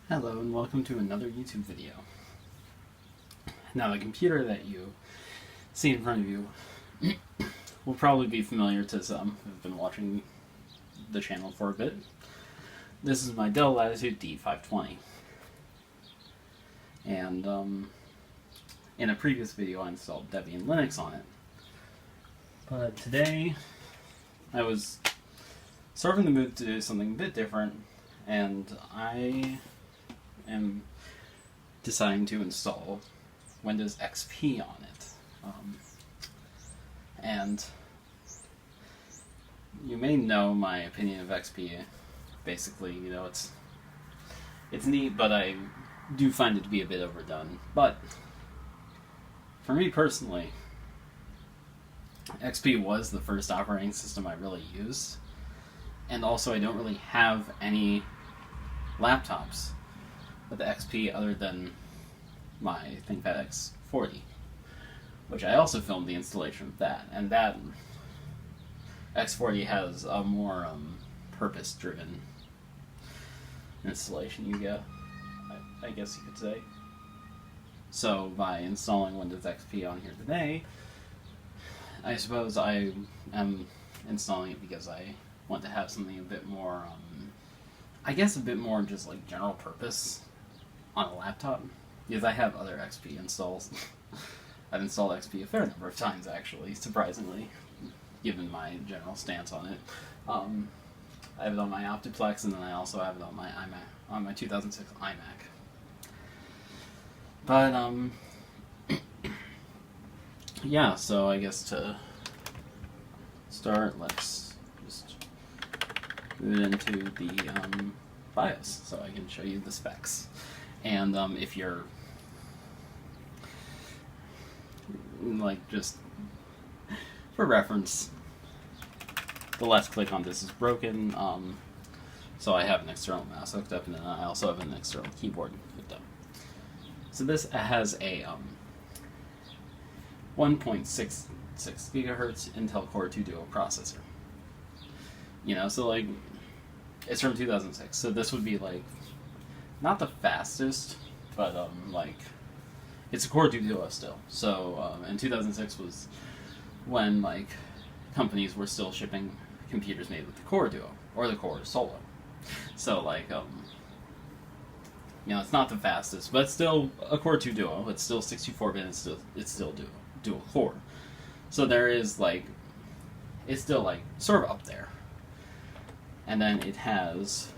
Hello and welcome to another YouTube video. Now the computer that you see in front of you will probably be familiar to some who've been watching the channel for a bit. This is my Dell Latitude D520. And in a previous video I installed Debian Linux on it. But today I was sort of in the mood to do something a bit different, and I am deciding to install Windows XP on it. And you may know my opinion of XP. Basically, you know, it's neat, but I do find it to be a bit overdone. But for me personally, XP was the first operating system I really used, and also I don't really have any laptops with the XP other than my ThinkPad X40, which I also filmed the installation of that, and that X40 has a more purpose-driven installation you get, I guess you could say. So by installing Windows XP on here today, I suppose I am installing it because I want to have something a bit more, I guess a bit more just like general purpose on a laptop, because I have other XP installs. I've installed XP a fair number of times, actually, surprisingly, given my general stance on it. I have it on my Optiplex, and then I also have it on my iMac, on my 2006 iMac. But yeah, so I guess to start, let's just move it into the BIOS so I can show you the specs. And if you're like, just for reference, the left click on this is broken, so I have an external mouse hooked up, and then I also have an external keyboard hooked up. So this has a 1.66 gigahertz Intel Core 2 Duo processor. You know, so like, it's from 2006, so this would be like, not the fastest, but like, it's a Core 2 Duo still. So, and 2006 was when like companies were still shipping computers made with the Core Duo or the Core Solo. So like, you know, it's not the fastest, but it's still a Core 2 Duo. It's still 64-bit. It's still dual core. So there is like, it's still like sort of up there. And then it has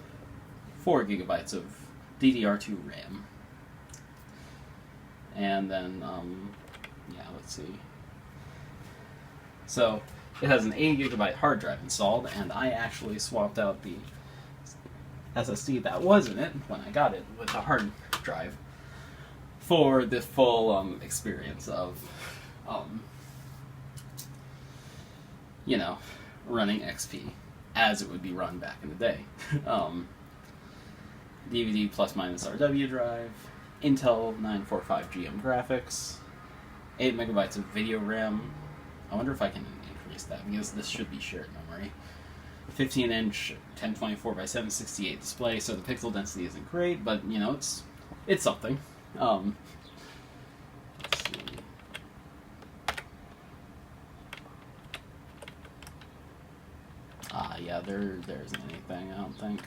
4 gigabytes of DDR2 RAM. And then, yeah, let's see. So it has an 80 gigabyte hard drive installed, and I actually swapped out the SSD that was in it when I got it with the hard drive for the full experience of, you know, running XP as it would be run back in the day. DVD plus minus RW drive, Intel 945GM graphics, 8 megabytes of video RAM. I wonder if I can increase that, because this should be shared memory. 15-inch 1024 by 768 display, so the pixel density isn't great, but you know, it's something. Let's see. Yeah, there isn't anything, I don't think.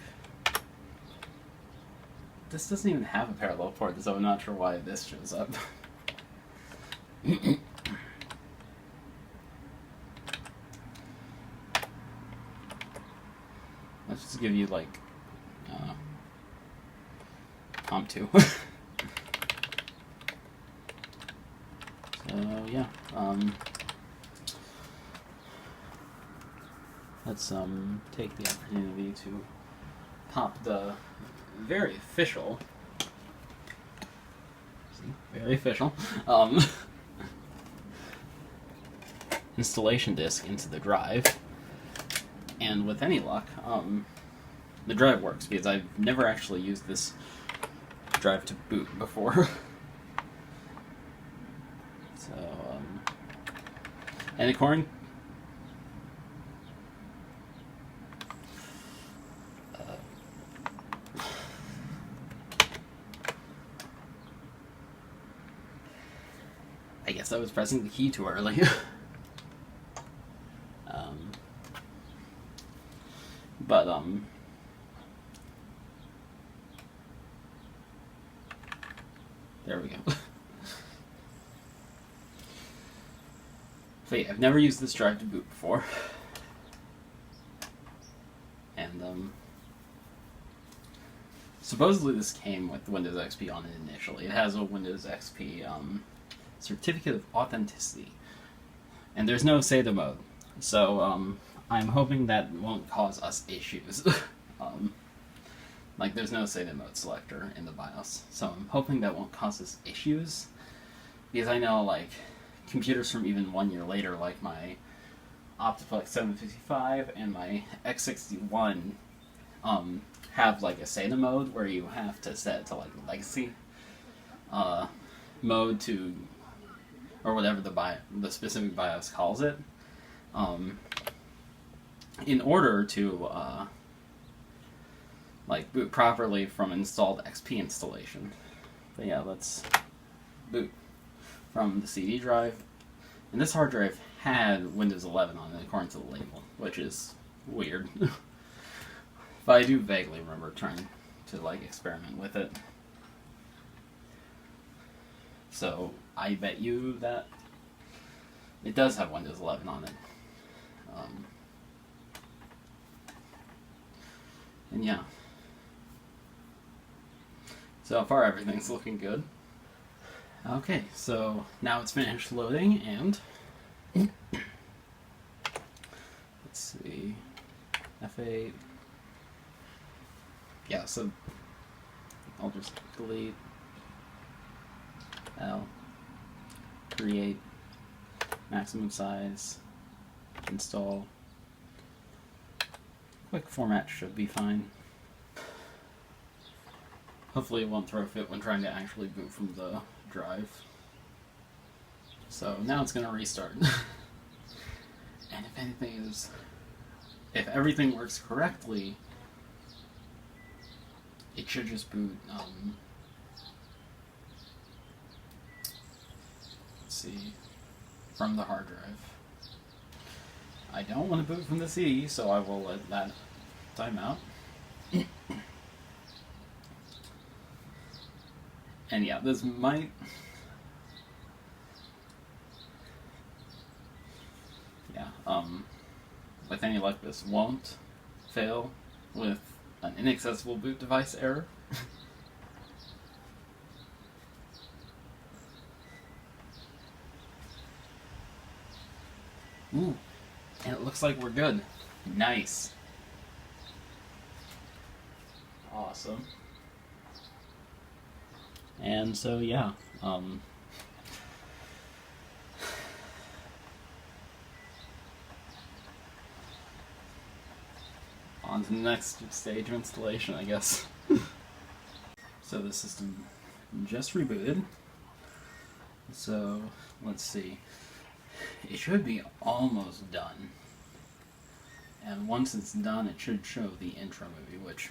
This doesn't even have a parallel port, so I'm not sure why this shows up. Let's just give you, like, COM2. So, yeah, let's take the opportunity to pop the very official, installation disk into the drive, and with any luck, the drive works, because I've never actually used this drive to boot before. So, and according guess I was pressing the key too early. But, there we go. So yeah, I've never used this drive to boot before. And, supposedly this came with Windows XP on it initially. It has a Windows XP, certificate of authenticity. And there's no SATA mode. So, I'm hoping that won't cause us issues. Like, there's no SATA mode selector in the BIOS. So I'm hoping that won't cause us issues. Because I know, like, computers from even 1 year later, like my Optiplex 755 and my X61, have, like, a SATA mode where you have to set it to, like, legacy mode to, or whatever the specific BIOS calls it, in order to, like, boot properly from installed XP installation. But yeah, let's boot from the CD drive. And this hard drive had Windows 11 on it, according to the label, which is weird. But I do vaguely remember trying to, like, experiment with it. So I bet you that it does have Windows 11 on it. And yeah. So far everything's looking good. Okay, so now it's finished loading, and let's see, F8. Yeah, so I'll just delete L, create, maximum size, install. Quick format should be fine. Hopefully it won't throw a fit when trying to actually boot from the drive. So now it's going to restart. And if everything works correctly, it should just boot, let's see, from the hard drive. I don't want to boot from the CD, so I will let that time out. And yeah, this might... Yeah, with any luck, this won't fail with an inaccessible boot device error. Ooh, and it looks like we're good. Nice. Awesome. And so, yeah, on to the next stage of installation, I guess. So the system just rebooted. So, let's see. It should be almost done. And once it's done, it should show the intro movie, which,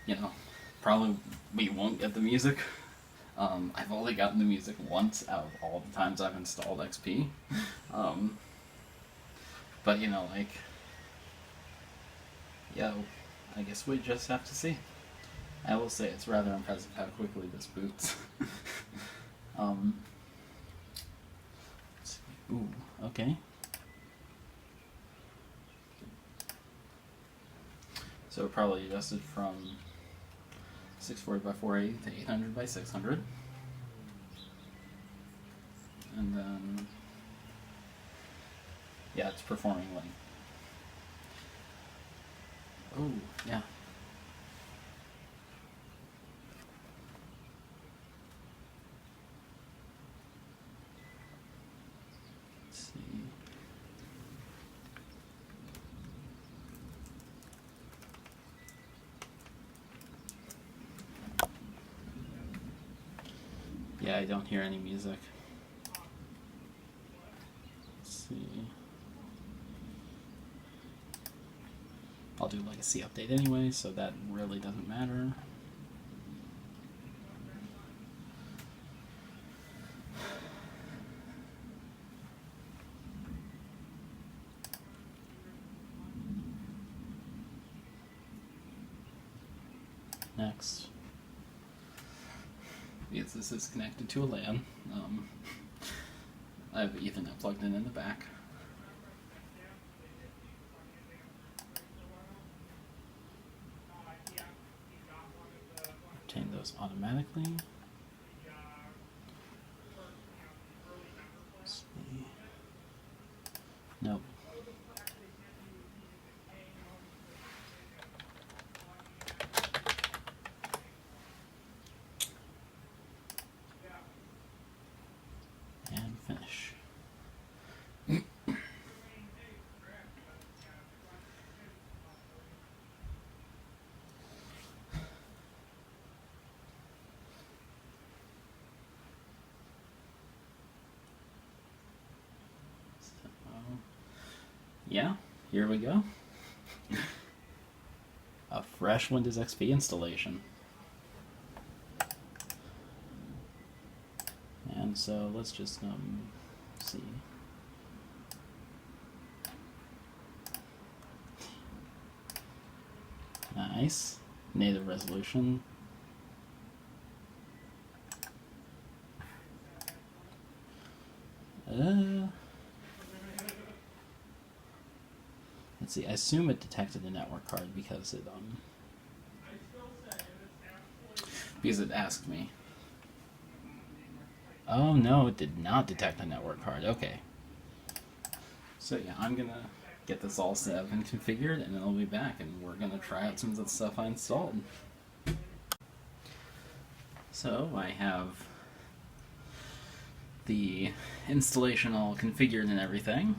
you know, probably we won't get the music. I've only gotten the music once out of all the times I've installed XP. But, you know, like, yeah, I guess we just have to see. I will say it's rather impressive how quickly this boots. Let's see. Ooh, okay. So it probably adjusted from 640 by 480 to 800 by 600. And then, yeah, it's performing like, oh, yeah. Let's see. Yeah, I don't hear any music. Let's see. I'll do like a C update anyway, so that really doesn't matter. next. Because this is connected to a LAN. I have Ethernet plugged in the back. Obtain those automatically. Let's see. Nope. And finish. Yeah, here we go. A fresh Windows XP installation. And so let's just see. Nice. Native resolution. Let's see, I assume it detected the network card because it asked me. Oh no, it did not detect the network card. Okay. So yeah, I'm gonna get this all set up and configured, and then I'll be back and we're gonna try out some of the stuff I installed. So I have the installation all configured and everything.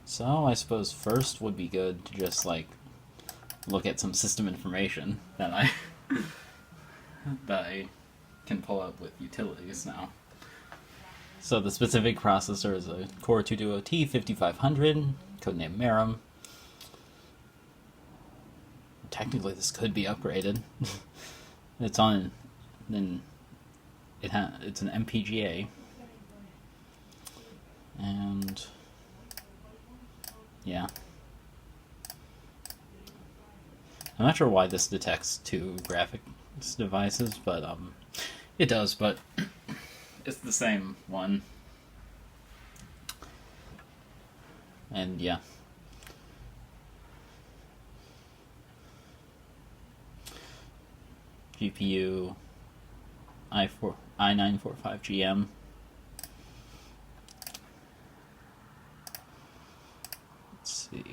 So I suppose first would be good to just like look at some system information that I can pull up with utilities now. So the specific processor is a Core 2 Duo T5500, codename Merum. Technically this could be upgraded. It's on, then it's an MPGA. And yeah. I'm not sure why this detects two graphics devices, but it does, but it's the same one. And yeah. GPU i945GM. Let's see.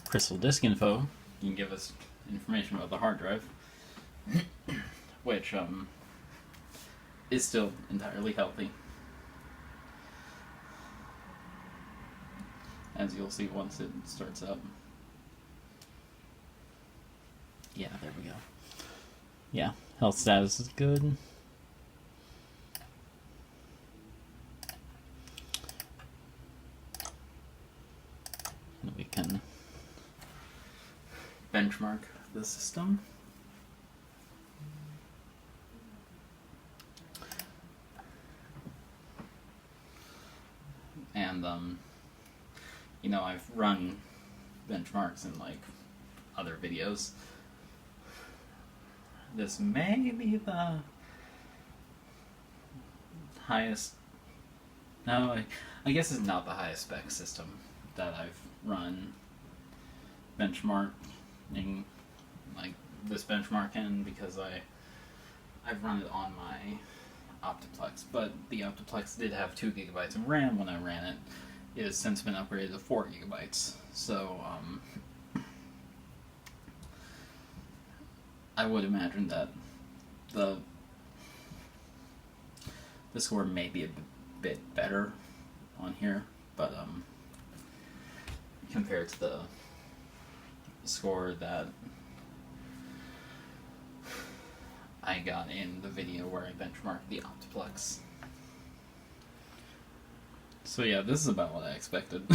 Crystal disk info. You can give us information about the hard drive, which is still entirely healthy, as you'll see once it starts up. Yeah, there we go. Yeah, health status is good. And we can benchmark the system. And you know, I've run benchmarks in like other videos. This may be the highest. No, I guess it's not the highest spec system that I've run benchmarking, like this benchmark in, because I've run it on my Optiplex, but the Optiplex did have 2 gigabytes of RAM when I ran it. It has since been upgraded to 4 gigabytes. So I would imagine that the score may be a bit better on here, but compared to the score that I got in the video where I benchmarked the Optiplex. So yeah, this is about what I expected.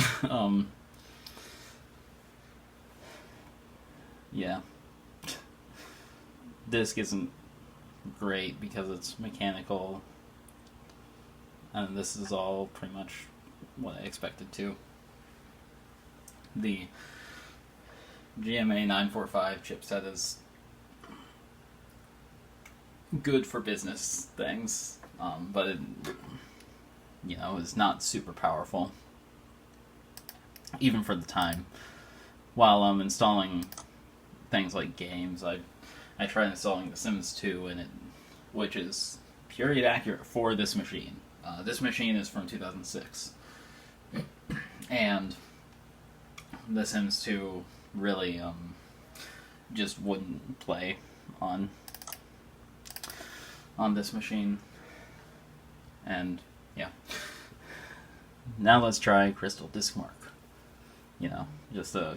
Yeah. Disk isn't great because it's mechanical. And this is all pretty much what I expected too. The GMA 945 chipset is good for business things, but it, is not super powerful, even for the time. While I'm installing things like games, I tried installing The Sims 2 in it, which is period accurate for this machine. This machine is from 2006, and The Sims 2 really just wouldn't play on this machine. And yeah, now let's try Crystal Diskmark. Just a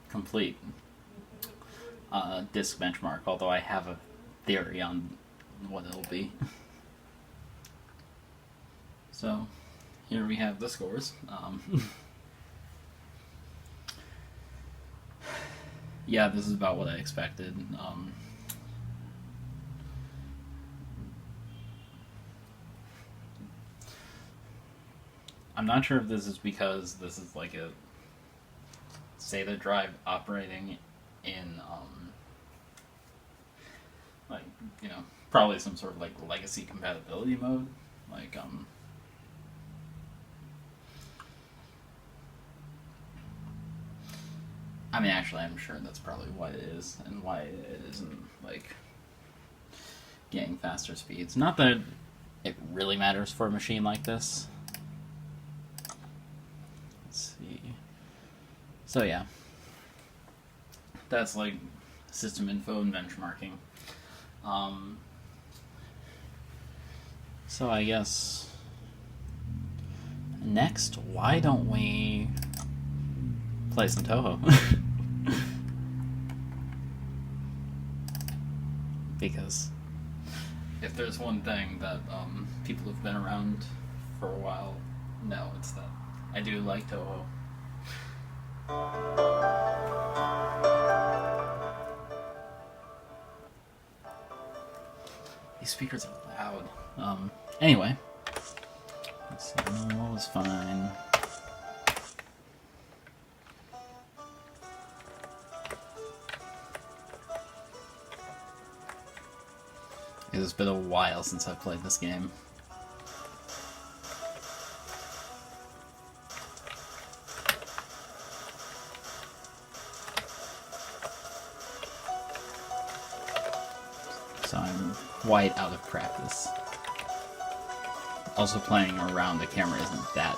complete disk benchmark, although I have a theory on what it'll be. So here we have the scores. Yeah, this is about what I expected. I'm not sure if this is because this is like a SATA drive operating in probably some sort of like legacy compatibility mode. Actually, I'm sure that's probably what it is, and why it isn't like getting faster speeds. Not that it really matters for a machine like this. Let's see. So yeah, that's like system info and benchmarking. So I guess next, why don't we play some Toho? Because if there's one thing that people who've been around for a while know, it's that I do like Toho. These speakers are loud. Anyway, let's see. What was fine? It's been a while since I've played this game. So I'm quite out of practice. Also, playing around the camera isn't that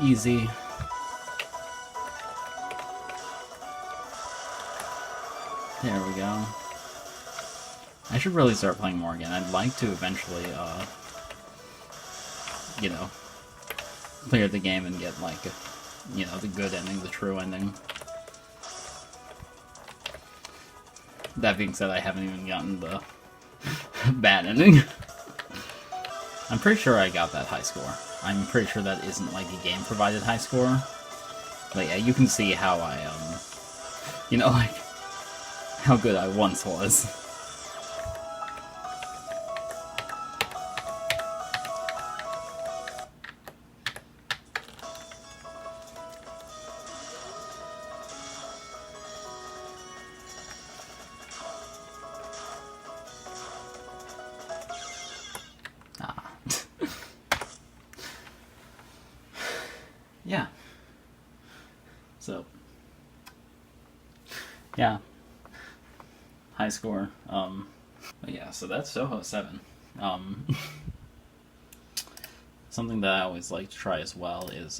easy. There we go. I should really start playing more again. I'd like to eventually, clear the game and get, like, the good ending, the true ending. That being said, I haven't even gotten the bad ending. I'm pretty sure I got that high score. I'm pretty sure that isn't, like, a game-provided high score. But yeah, you can see how I, how good I once was. Yeah. So, yeah. High score. But yeah, so that's Soho 7. Something that I always like to try as well is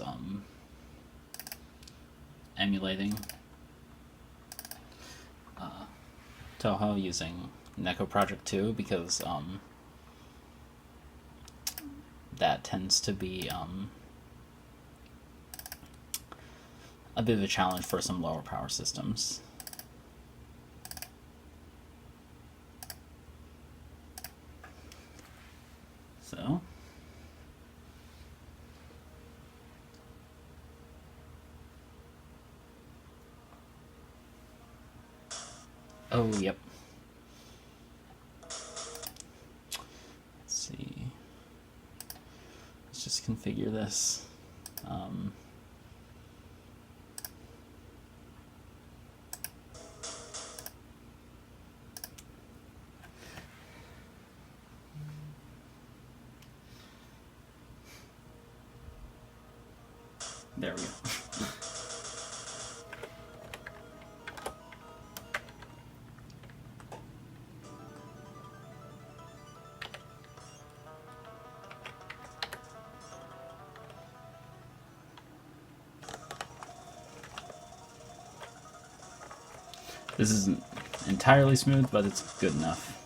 emulating Toho using Neko Project 2, because that tends to be a bit of a challenge for some lower power systems. So, oh, yep. Let's see. let's just configure this. There we go. This isn't entirely smooth, but it's good enough.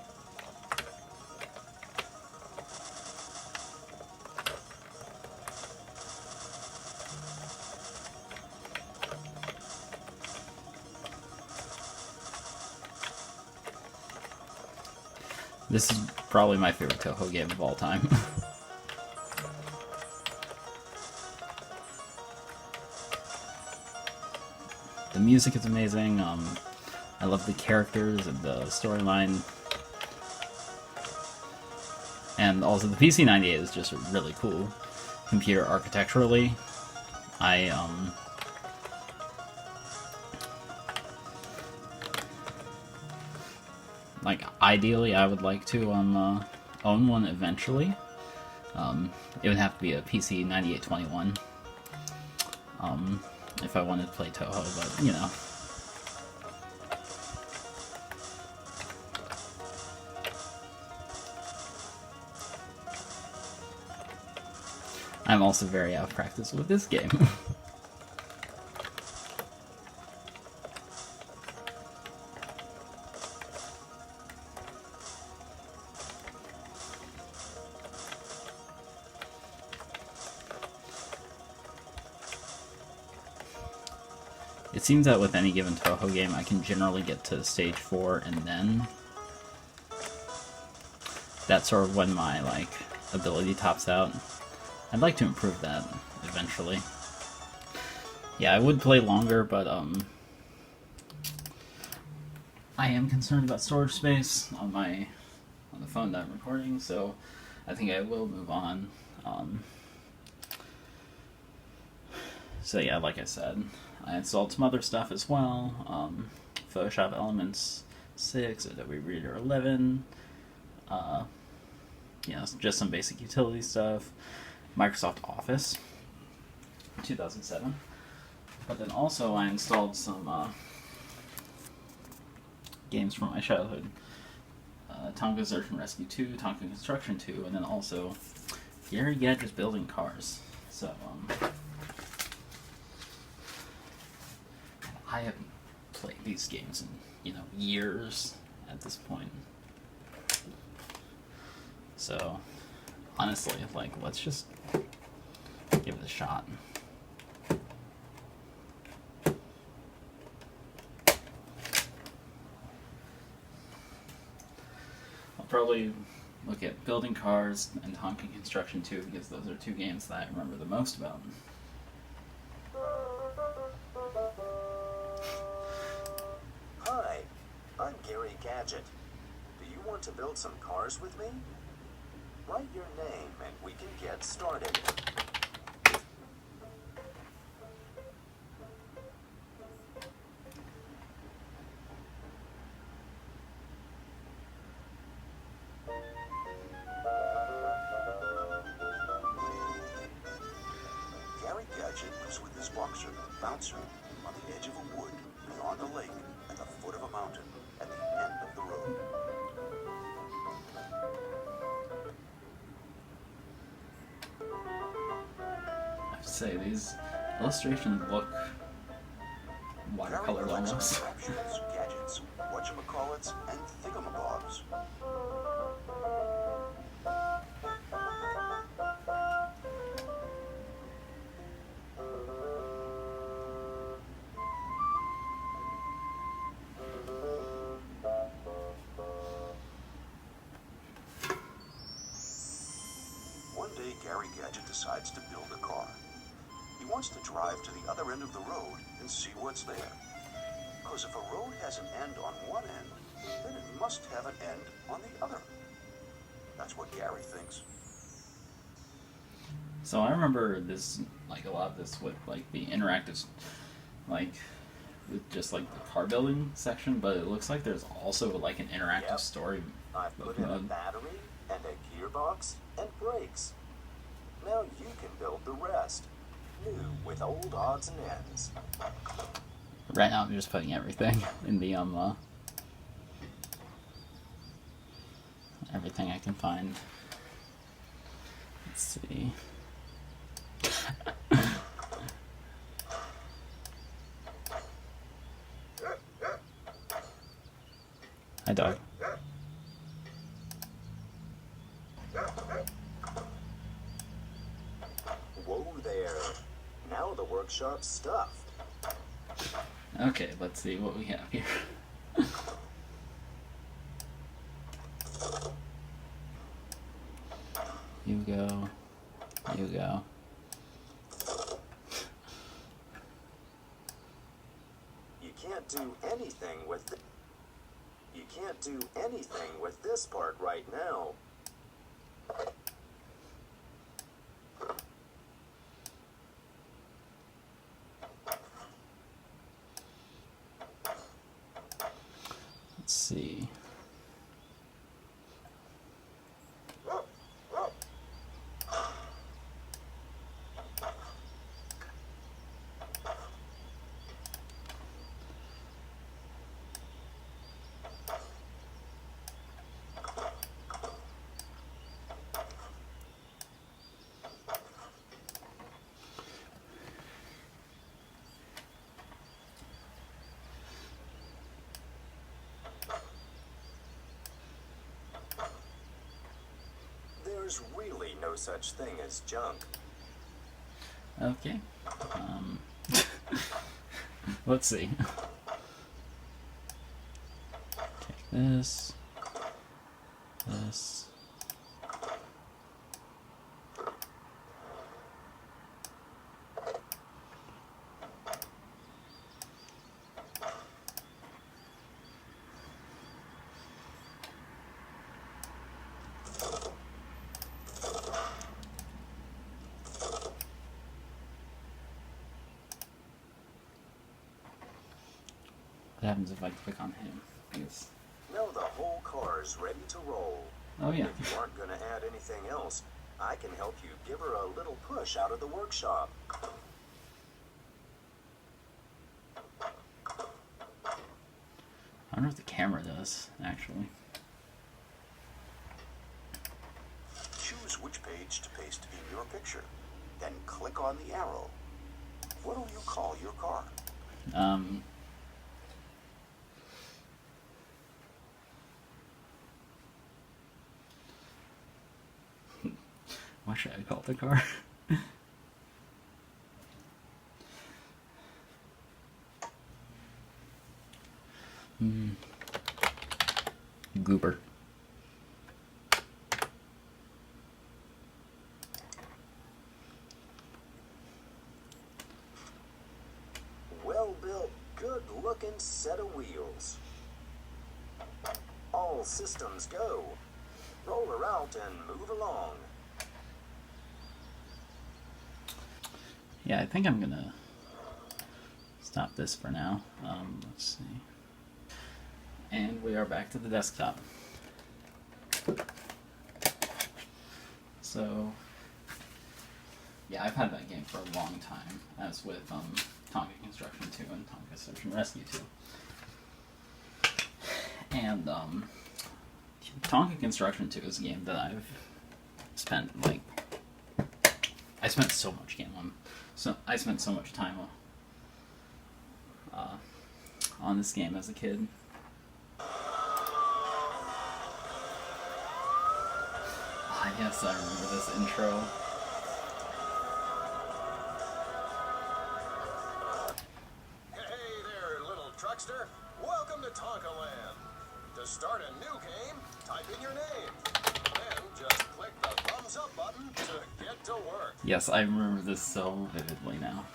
This is probably my favorite Toho game of all time. The music is amazing. I love the characters and the storyline. And also the PC-98 is just a really cool computer architecturally. Like, ideally I would like to own one eventually. It would have to be a PC 9821 if I wanted to play Toho, but you know. I'm also very out of practice with this game. It seems that with any given Toho game, I can generally get to stage 4 and then that's sort of when my like ability tops out. I'd like to improve that eventually. Yeah, I would play longer, but I am concerned about storage space on the phone that I'm recording, so I think I will move on. So yeah, like I said, I installed some other stuff as well. Photoshop Elements 6, Adobe Reader 11, you know, just some basic utility stuff. Microsoft Office 2007, but then also I installed some games from my childhood. Tonka Search and Rescue 2, Tonka Construction 2, and then also Gary Gadget's Building Cars. So I haven't played these games in, you know, years at this point. So honestly, like, let's just give it a shot. I'll probably look at Building Cars and Tonka Construction 2 because those are two games that I remember the most about. Hi, I'm Gary Gadget. Do you want to build some cars with me? Write your name and we can get started. Gary Gadget lives with his boxer, Bouncer, on the edge of a wood, beyond a lake, at the foot of a mountain, at the end of the road. I have to say, these illustrations look watercolored almost. Contraptions, gadgets, whatchamacallits, and thingamabobs. One day, Gary Gadget decides to build a car. He wants to drive to the other end of the road and see what's there. Because if a road has an end on one end, then it must have an end on the other. That's what Gary thinks. So I remember this, like a lot of this with like the interactive, like with just like the car building section, but it looks like there's also like an interactive Yep. story I've put in a mode. battery and a gearbox and brakes. Now you can build the rest. New with old odds and ends. Right now, I'm just putting everything in the everything I can find. Let's see. Hi, dog. Whoa there. Now the workshop's stuffed. Okay, let's see what we have here. You go. You go. You can't do anything with You can't do anything with this part right now. Let's see. There's really no such thing as junk. Okay. Let's see. Take this. This. What happens if I click on him? I guess. Now the whole car's ready to roll. Oh yeah. If you aren't going to add anything else, I can help you give her a little push out of the workshop. I wonder what the camera does, actually. Choose which page to paste in your picture. Then click on the arrow. What do you call your car? What should I call the car? Goober. Well-built, good-looking set of wheels. All systems go. Roll her out and move along. Yeah, I think I'm gonna stop this for now. Let's see. And we are back to the desktop. So, yeah, I've had that game for a long time, as with Tonka Construction 2 and Tonka Search and Rescue 2. And Tonka Construction 2 is a game that I've spent I spent so much game on. So I spent so much time on this game as a kid. Ah, yes, I remember this intro. Hey there, little truckster. Welcome to Tonka Land. To start a new game, type in your name. Then just click the thumbs up button to get to work. Yes, I remember this so vividly now.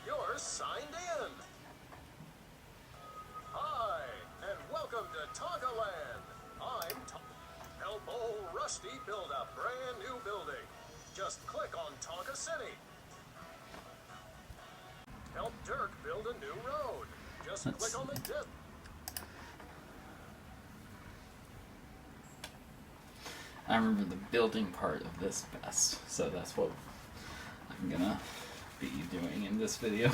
You're signed in. Hi, and welcome to Tonka Land. I'm Help old Rusty build a brand new building. Just click on Tonka City. Help Dirk build a new road. Just click on the disc. I remember the building part of this best, so that's what I'm gonna be doing in this video.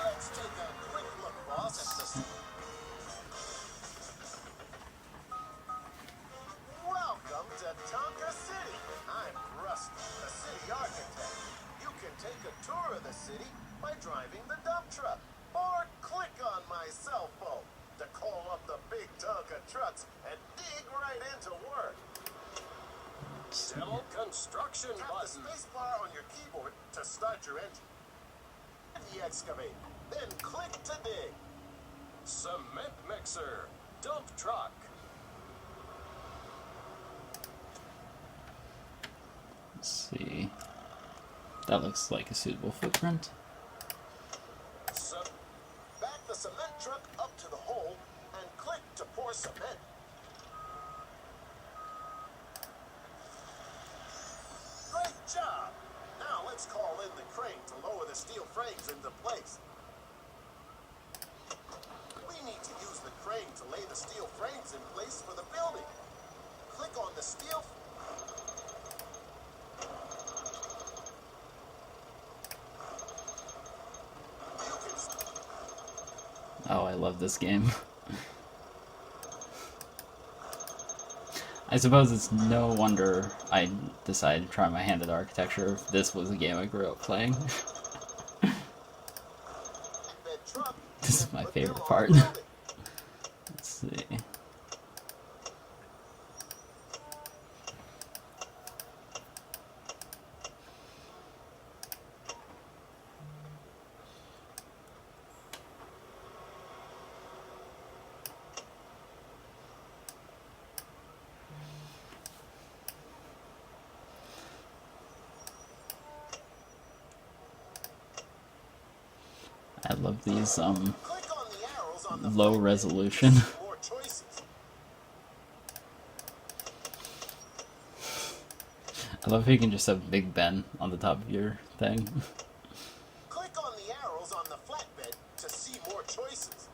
Let's take a quick look, boss, at the... Welcome to Tonka City. I'm Rusty, the city architect. You can take a tour of the city by driving the dump truck, or click on my cell phone to call up the big Tonka trucks and dig right into work. Dell construction button. Tap the space bar on your keyboard to start your engine. The excavator. Then click to dig. Cement mixer. Dump truck. Let's see. That looks like a suitable footprint. Back the cement truck up to the hole and click to pour cement. Great job! Now let's call in the crane to lower the steel frames into place. We need to use the crane to lay the steel frames in place for the building. Click on the steel. Oh, I love this game. I suppose it's no wonder I decided to try my hand at architecture if this was a game I grew up playing. This is my favorite part. Let's see. I love these low resolution. I love how you can just have Big Ben on the top of your thing. Click on the arrows on the flatbed to see more choices.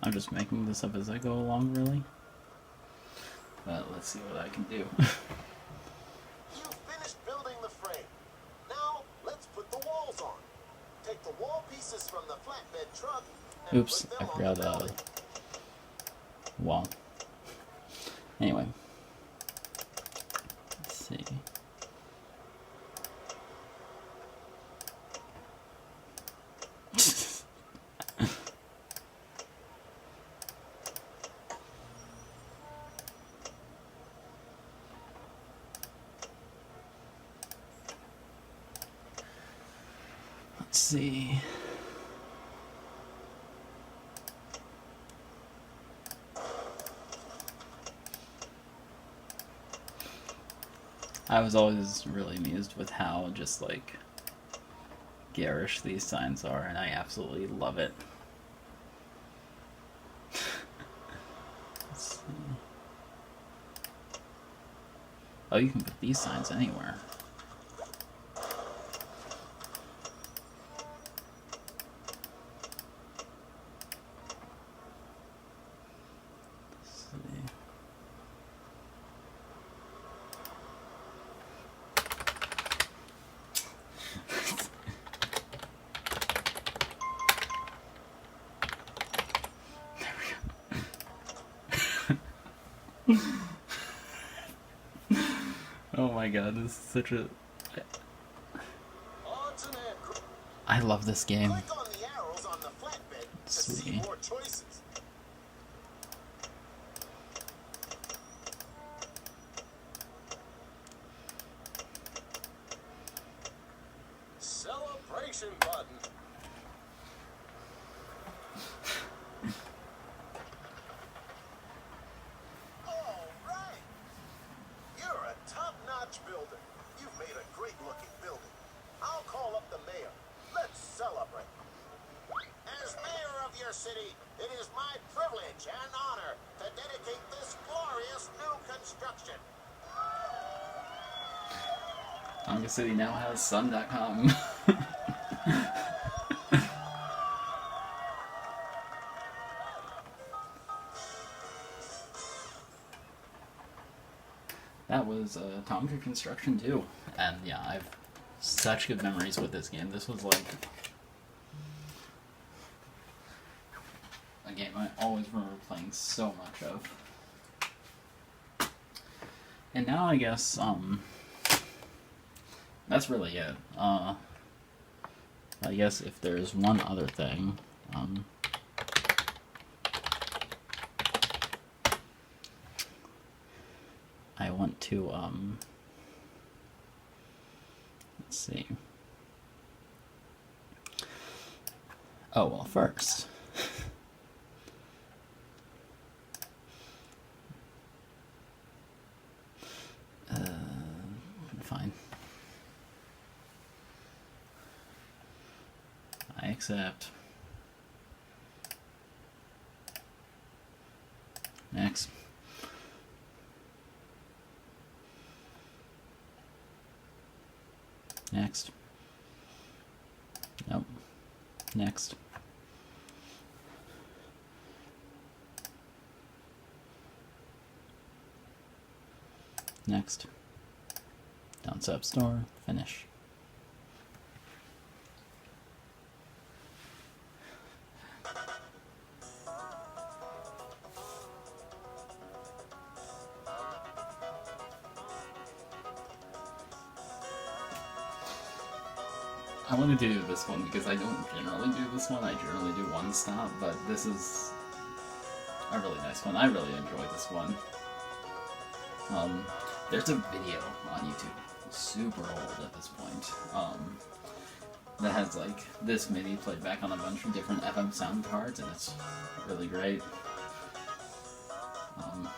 I'm just making this up as I go along, really. But let's see what I can do. You finished building the frame. Now let's put the walls on. Take the wall pieces from the flatbed truck and Oops, put I them forgot on the building. wall. Anyway. Let's see. Let's see. I was always really amused with how just like garish these signs are, and I absolutely love it. Let's see. Oh, you can put these signs anywhere. Let's see. Oh my god, this is such a... I love this game. Click on the arrows on the flatbed to see more choices. Celebration button. All right. You're a top-notch builder. You've made a great-looking building. I'll call up the mayor. Let's celebrate. As mayor of your city, it is my privilege and honor to dedicate this glorious new construction. Tonka City now has sun.com. That was Tonka Construction 2. And yeah, I've such good memories with this game. This was like a game I always remember playing so much of. And now I guess that's really it. I guess if there's one other thing, I want to let's see. Oh, well, first fine. I accept. Next. Next. Nope. Next. Next. Down sub store. Finish. I wanted to do this one because I don't generally do this one. I generally do one stop, but this is a really nice one. I really enjoy this one. There's a video on YouTube, super old at this point, that has like this MIDI played back on a bunch of different FM sound cards, and it's really great. Oh,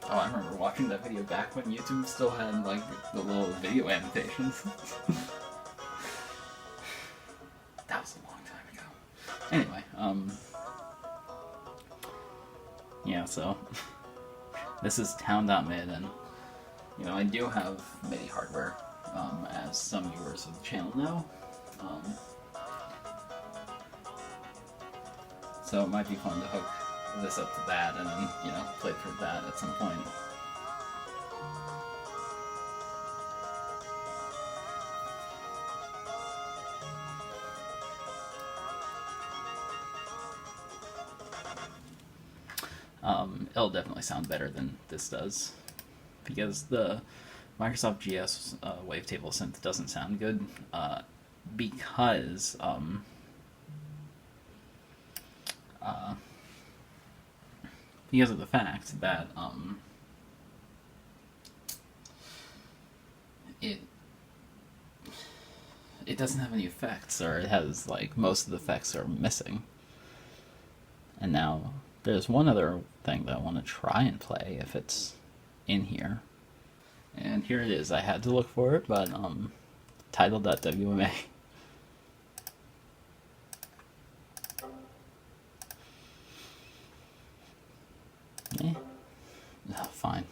I remember watching that video back when YouTube still had like the little video annotations. That was a long time ago. Anyway, yeah, so this is town.mid, and you know, I do have MIDI hardware, as some viewers of the channel know. So it might be fun to hook this up to that and then, you know, play through that at some point. It'll definitely sound better than this does, because the Microsoft GS wavetable synth doesn't sound good, because of the fact that it doesn't have any effects, or it has like most of the effects are missing. And now there's one other thing that I want to try and play if it's in here. And here it is. I had to look for it, but title.wma. Oh, fine.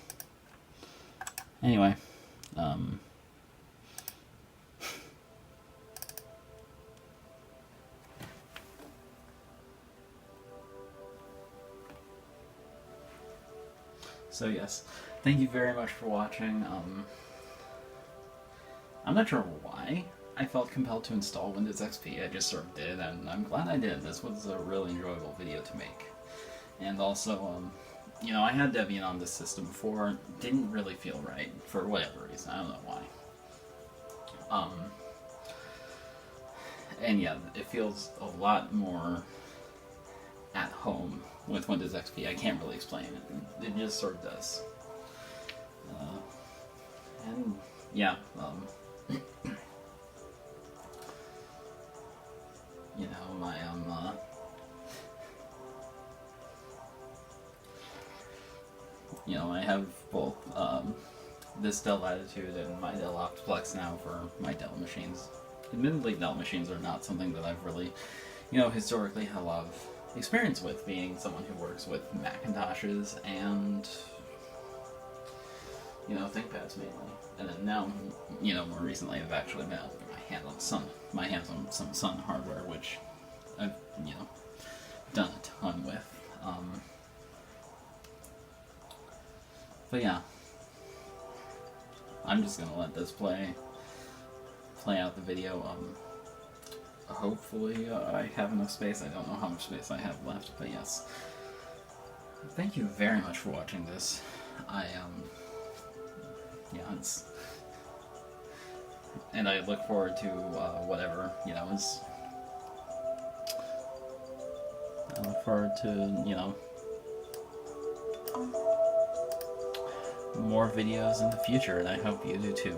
Anyway, so yes, thank you very much for watching. I'm not sure why I felt compelled to install Windows XP. I just sort of did, and I'm glad I did. This was a really enjoyable video to make. And also, you know, I had Debian on this system before. Didn't really feel right for whatever reason. I don't know why. And yeah, it feels a lot more at home with Windows XP. I can't really explain it. It just sort of does. And yeah, you know, my you know, I have both this Dell Latitude and my Dell Optiplex now for my Dell machines. Admittedly, Dell machines are not something that I've really, you know, historically had a lot of experience with, being someone who works with Macintoshes and, you know, ThinkPads mainly. And then now, you know, more recently I've actually been able to get my hands on some Sun hardware, which I've, you know, done a ton with. But yeah, I'm just gonna let this play out the video. Hopefully I have enough space. I don't know how much space I have left, but yes. Thank you very much for watching this. Yeah, and I look forward to whatever, you know, I look forward to, you know, more videos in the future, and I hope you do too.